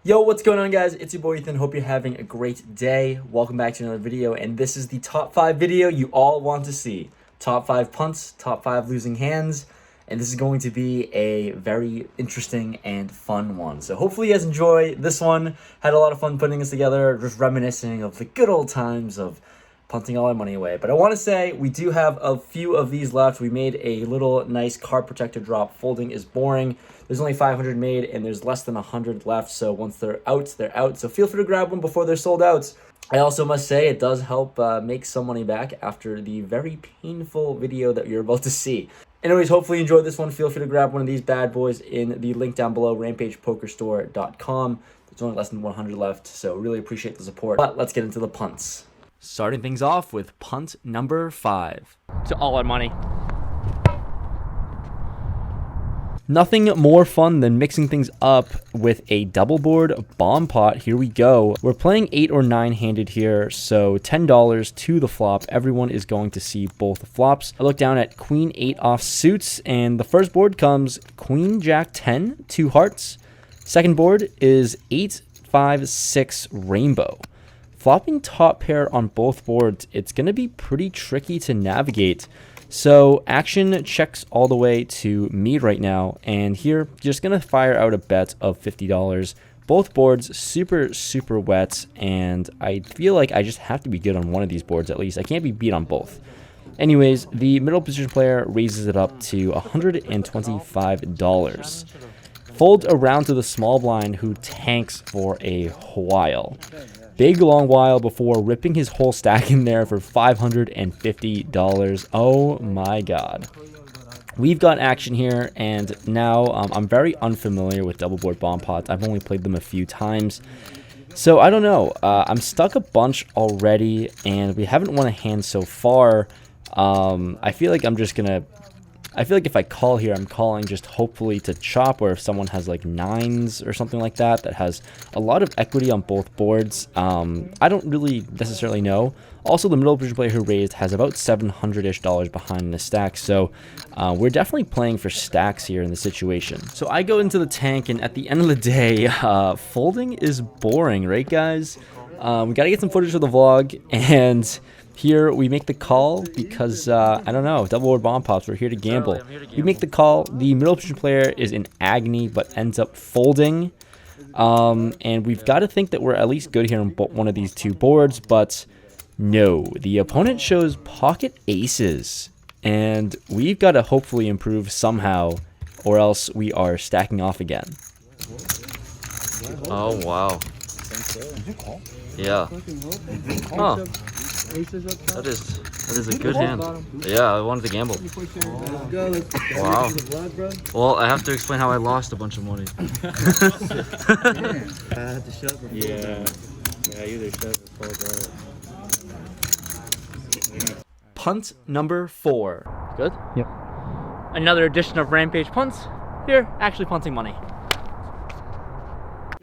Yo, what's going on, guys? It's your boy Ethan. Hope you're having a great day. Welcome back to another video, and this is the top 5 video you all want to see. Top 5 punts, top 5 losing hands, and this is going to be a very interesting and fun one. So hopefully you guys enjoy this one. Had a lot of fun putting this together, just reminiscing of the good old times of punting all our money away. But I want to say we do have a few of these left. We made a little nice card protector drop. Folding is boring. There's only 500 made, and there's less than 100 left. So once they're out, they're out. So feel free to grab one before they're sold out. I also must say it does help make some money back after the very painful video that you're about to see. Anyways, hopefully you enjoyed this one. Feel free to grab one of these bad boys in the link down below, rampagepokerstore.com. There's only less than 100 left, so really appreciate the support. But let's get into the punts. Starting things off with punt number 5. To all our money. Nothing more fun than mixing things up with a double board bomb pot. Here we go. We're playing 8 or 9 handed here, so $10 to the flop. Everyone is going to see both flops. I look down at Queen 8 off suits, and the first board comes Queen Jack 10, 2 hearts. Second board is 8 5 6 rainbow. Flopping top pair on both boards, it's going to be pretty tricky to navigate. So action checks all the way to me right now, and here just going to fire out a bet of $50. Both boards super wet, and I feel like I just have to be good on one of these boards at least. I can't be beat on both. Anyways, the middle position player raises it up to $125. Folds around to the small blind, who tanks for a while. Big long while before ripping his whole stack in there for $550. Oh my god. We've got action here, and now I'm very unfamiliar with double board bomb pots. I've only played them a few times. So I don't know. I'm stuck a bunch already, and we haven't won a hand so far. I feel like if I call here, I'm calling just hopefully to chop, or if someone has like 9s or something like that has a lot of equity on both boards. I don't really necessarily know. Also, the middle position player who raised has about $700-ish behind in the stack, so we're definitely playing for stacks here in the situation. So I go into the tank, and at the end of the day, folding is boring, right, guys? We got to get some footage for the vlog, and here we make the call because, I don't know, double board bomb pops, we're here to gamble. We make the call. The middle position player is in agony but ends up folding. And we've got to think that we're at least good here on one of these two boards, but no. The opponent shows pocket aces, and we've got to hopefully improve somehow, or else we are stacking off again. Oh, wow. Yeah. Huh. That is a good hand. Yeah, I wanted to gamble. Wow. Well, I have to explain how I lost a bunch of money. Yeah, either shove or fold out. Punt number 4. Good? Yep. Another edition of Rampage Punts. Here, actually punting money.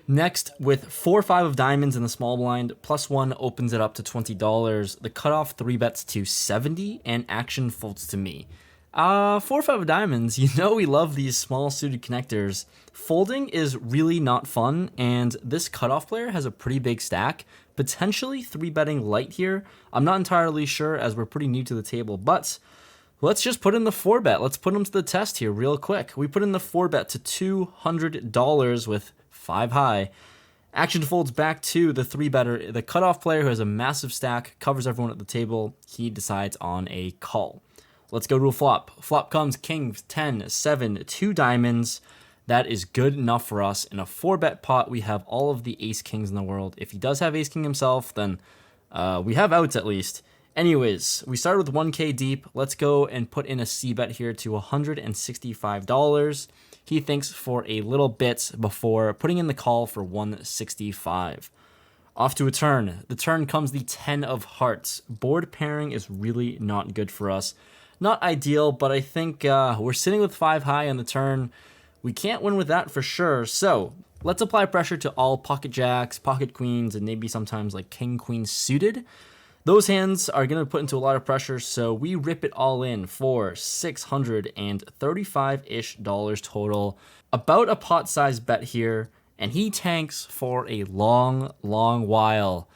Next, with 4-5 of diamonds in the small blind, +1 opens it up to $20. The cutoff 3 bets to 70, and action folds to me. 4-5 of diamonds, you know we love these small suited connectors. Folding is really not fun, and this cutoff player has a pretty big stack. Potentially 3-betting light here. I'm not entirely sure, as we're pretty new to the table, but let's just put in the 4-bet. Let's put them to the test here real quick. We put in the 4-bet to $200 with 5 high. Action folds back to the 3-better. The cutoff player, who has a massive stack, covers everyone at the table. He decides on a call. Let's go to a flop. Flop comes king 10 7 2 diamonds. That is good enough for us. In a 4-bet pot, we have all of the ace kings in the world. If he does have ace king himself, then we have outs at least. Anyways, we started with 1k deep. Let's go and put in a c-bet here to $165. He thinks for a little bit before putting in the call for $165. Off to a turn. The turn comes the 10 of hearts. Board pairing is really not good for us. Not ideal, but I think we're sitting with 5 high on the turn. We can't win with that for sure. So let's apply pressure to all pocket jacks, pocket queens, and maybe sometimes like king, queen suited. Those hands are going to put into a lot of pressure, so we rip it all in for $635-ish total. About a pot size bet here, and he tanks for a long, long while.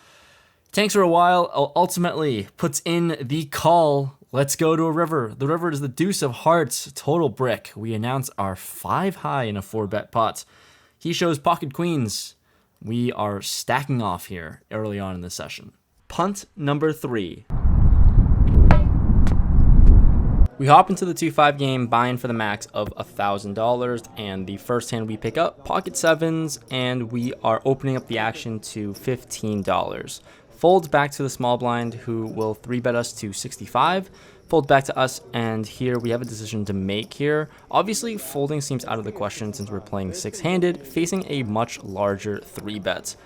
Tanks for a while, ultimately puts in the call. Let's go to a river. The river is the deuce of hearts, total brick. We announce our 5 high in a 4-bet pot. He shows pocket queens. We are stacking off here early on in the session. Punt number 3. We hop into the 2-5 game, buying for the max of $1,000, and the first hand we pick up, pocket 7s, and we are opening up the action to $15. Folds back to the small blind, who will 3-bet us to 65. Folds back to us, and here we have a decision to make here. Obviously, folding seems out of the question since we're playing 6-handed, facing a much larger 3-bet.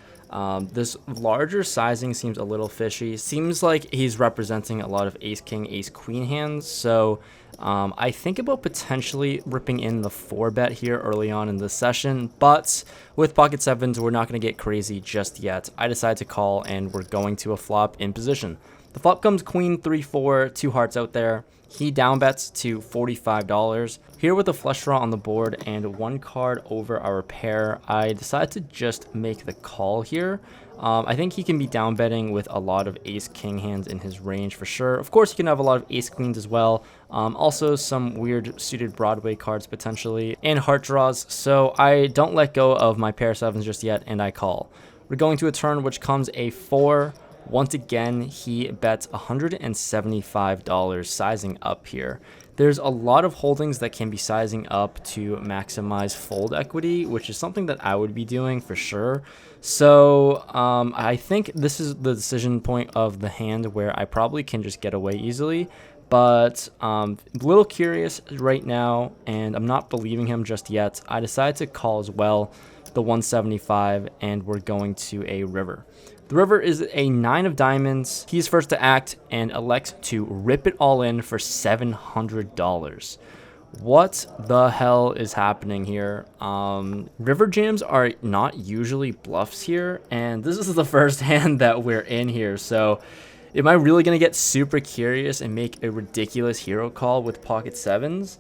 This larger sizing seems a little fishy. Seems like he's representing a lot of ace-king, ace-queen hands, so I think about potentially ripping in the 4-bet here early on in the session, but with pocket 7s, we're not going to get crazy just yet. I decide to call, and we're going to a flop in position. The flop comes queen 3-4, 2 hearts out there. He down bets to $45. Here with a flush draw on the board and 1 card over our pair, I decide to just make the call here. I think he can be down betting with a lot of ace-king hands in his range for sure. Of course, he can have a lot of ace-queens as well. Also, some weird suited Broadway cards potentially, and heart draws. So I don't let go of my pair 7s just yet, and I call. We're going to a turn which comes a 4. Once again, he bets $175 sizing up here. There's a lot of holdings that can be sizing up to maximize fold equity, which is something that I would be doing for sure. So I think this is the decision point of the hand where I probably can just get away easily. But a little curious right now, and I'm not believing him just yet. I decide to call as well, the 175, and we're going to a river. The river is a 9 of diamonds. He's first to act and elects to rip it all in for $700. What the hell is happening here? River jams are not usually bluffs here, and this is the first hand that we're in here. So am I really going to get super curious and make a ridiculous hero call with pocket 7s?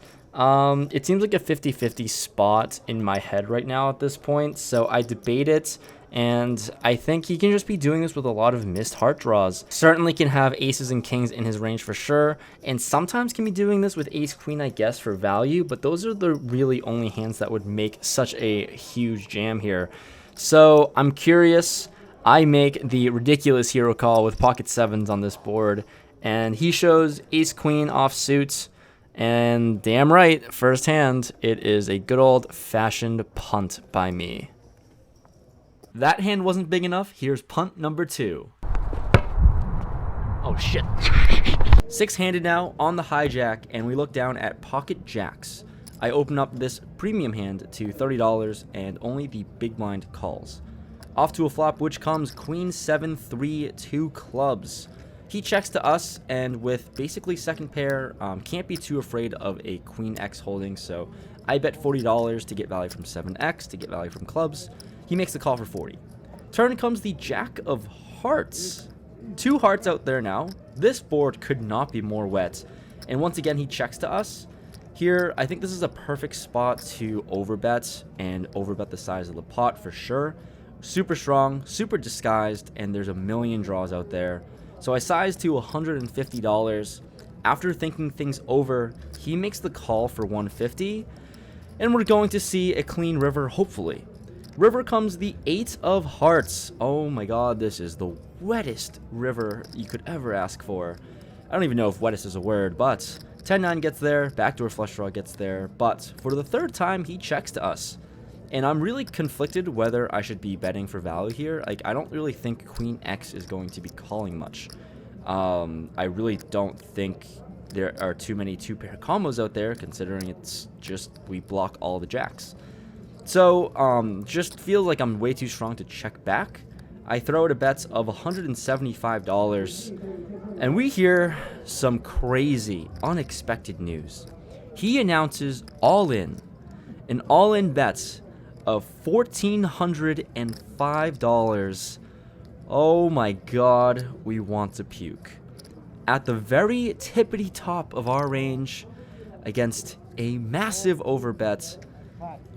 It seems like a 50-50 spot in my head right now at this point, so I debate it. And I think he can just be doing this with a lot of missed heart draws. Certainly can have aces and kings in his range for sure. And sometimes can be doing this with ace queen, I guess, for value. But those are the really only hands that would make such a huge jam here. So I'm curious. I make the ridiculous hero call with pocket 7s on this board. And he shows ace queen offsuit. And damn right, first hand, it is a good old fashioned punt by me. That hand wasn't big enough. Here's punt number 2. Oh, shit. 6-handed now on the hijack, and we look down at pocket jacks. I open up this premium hand to $30, and only the big blind calls. Off to a flop, which comes queen 7-3, 2 clubs. He checks to us, and with basically second pair, can't be too afraid of a queen X holding, so I bet $40 to get value from 7X, to get value from clubs. He makes the call for 40. Turn comes the jack of hearts. 2 hearts out there now. This board could not be more wet. And once again, he checks to us. Here, I think this is a perfect spot to overbet and overbet the size of the pot for sure. Super strong, super disguised, and there's a million draws out there. So I size to $150. After thinking things over, he makes the call for $150. And we're going to see a clean river, hopefully. River comes the 8 of hearts. Oh my god, this is the wettest river you could ever ask for. I don't even know if wettest is a word, but 10-9 gets there, backdoor flush draw gets there, but for the 3rd time, he checks to us. And I'm really conflicted whether I should be betting for value here. Like, I don't really think Queen X is going to be calling much. I really don't think there are too many 2-pair combos out there, considering it's just we block all the jacks. So, just feels like I'm way too strong to check back. I throw out a bet of $175, and we hear some crazy, unexpected news. He announces an all-in bet of $1,405. Oh my god, we want to puke. At the very tippity top of our range, against a massive overbet.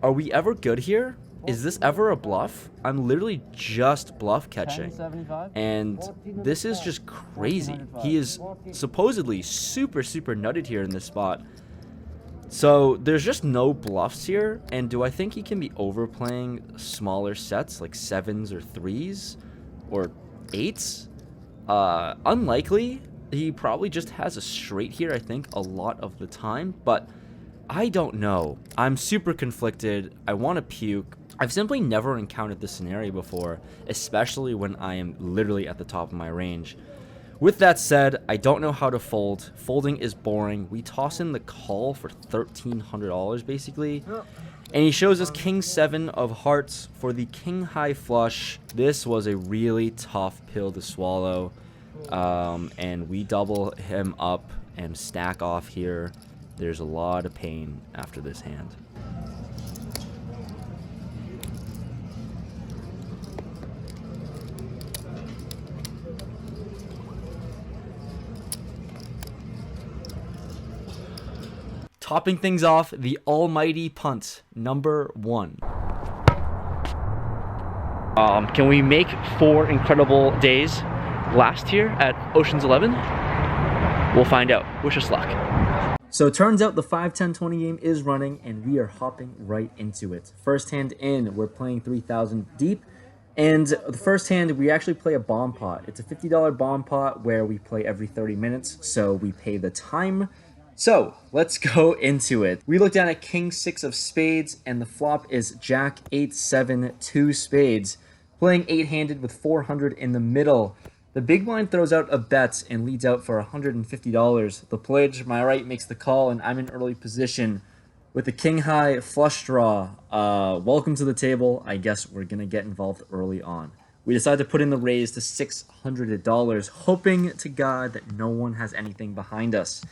Are we ever good here? is this ever a bluff? I'm literally just bluff catching. And this is just crazy. He is supposedly super, super nutted here in this spot. So there's just no bluffs here. And do I think he can be overplaying smaller sets like 7s or 3s or 8s? Unlikely. He probably just has a straight here, I think, a lot of the time. But I don't know. I'm super conflicted. I want to puke. I've simply never encountered this scenario before, especially when I am literally at the top of my range. With that said, I don't know how to fold. Folding is boring. We toss in the call for $1,300 basically. And he shows us King 7 of hearts for the King High flush. This was a really tough pill to swallow. And we double him up and stack off here. There's a lot of pain after this hand. Topping things off, the almighty punt, number 1. Can we make 4 incredible days last here at Ocean's 11? We'll find out. Wish us luck. So it turns out the 5-10-20 game is running, and we are hopping right into it. First hand in, we're playing 3,000 deep. And the first hand, we actually play a bomb pot. It's a $50 bomb pot where we play every 30 minutes, so we pay the time. So let's go into it. We look down at King 6 of spades, and the flop is Jack 8, 7, 2 spades. Playing 8-handed with 400 in the middle. The big blind throws out a bet and leads out for $150. The player to my right makes the call, and I'm in early position with the King High flush draw. Welcome to the table. I guess we're going to get involved early on. We decide to put in the raise to $600, hoping to God that no one has anything behind us.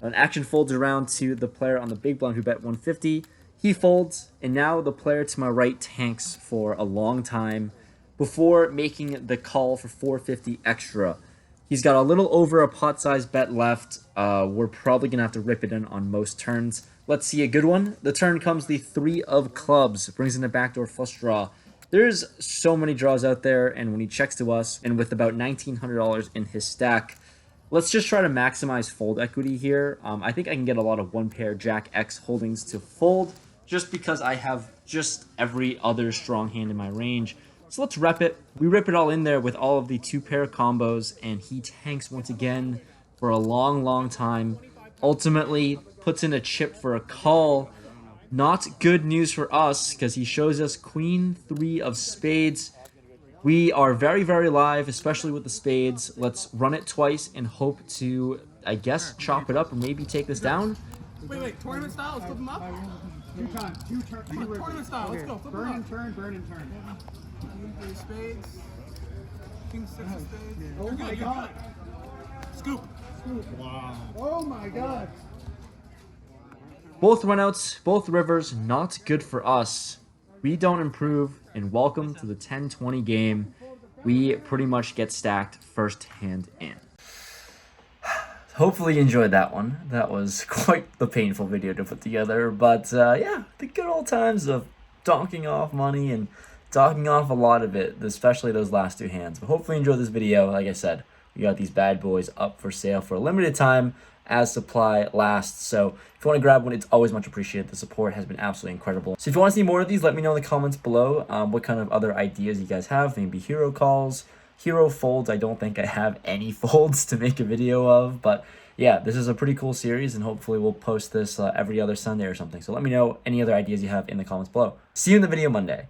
An action folds around to the player on the big blind who bet 150. He folds, and now the player to my right tanks for a long time before making the call for 450 extra. He's got a little over a pot size bet left. We're probably going to have to rip it in on most turns. Let's see a good one. The turn comes the 3 of clubs, brings in a backdoor flush draw. There's so many draws out there, and when he checks to us, and with about $1,900 in his stack, let's just try to maximize fold equity here. I think I can get a lot of one pair Jack X holdings to fold just because I have just every other strong hand in my range. So let's rep it. We rip it all in there with all of the 2 pair combos, and he tanks once again for a long, long time. Ultimately, puts in a chip for a call. Not good news for us because he shows us Queen 3 of spades. We are very, very live, especially with the spades. Let's run it twice and hope to, I guess, chop it up or maybe take this down. Wait, tournament style, let's flip them up. 2 times, 2 turns. Tournament style, let's go, flip them up. Burn and turn, burn and turn. King 3 spades. King 6 of spades. Oh my God. Scoop. Wow. Oh my God. Both runouts, both rivers, not good for us. We don't improve, and welcome to the 10-20 game. We pretty much get stacked first hand in. Hopefully you enjoyed that one. That was quite the painful video to put together, but yeah, the good old times of donking off money and donking off a lot of it, especially those last 2 hands. But hopefully you enjoyed this video. Like I said, we got these bad boys up for sale for a limited time as supply lasts. So if you want to grab one, it's always much appreciated. The support has been absolutely incredible. So if you want to see more of these, let me know in the comments below what kind of other ideas you guys have. Maybe hero calls, hero folds. I don't think I have any folds to make a video of, but yeah, this is a pretty cool series, and hopefully we'll post this every other Sunday or something. So let me know any other ideas you have in the comments below. See you in the video Monday.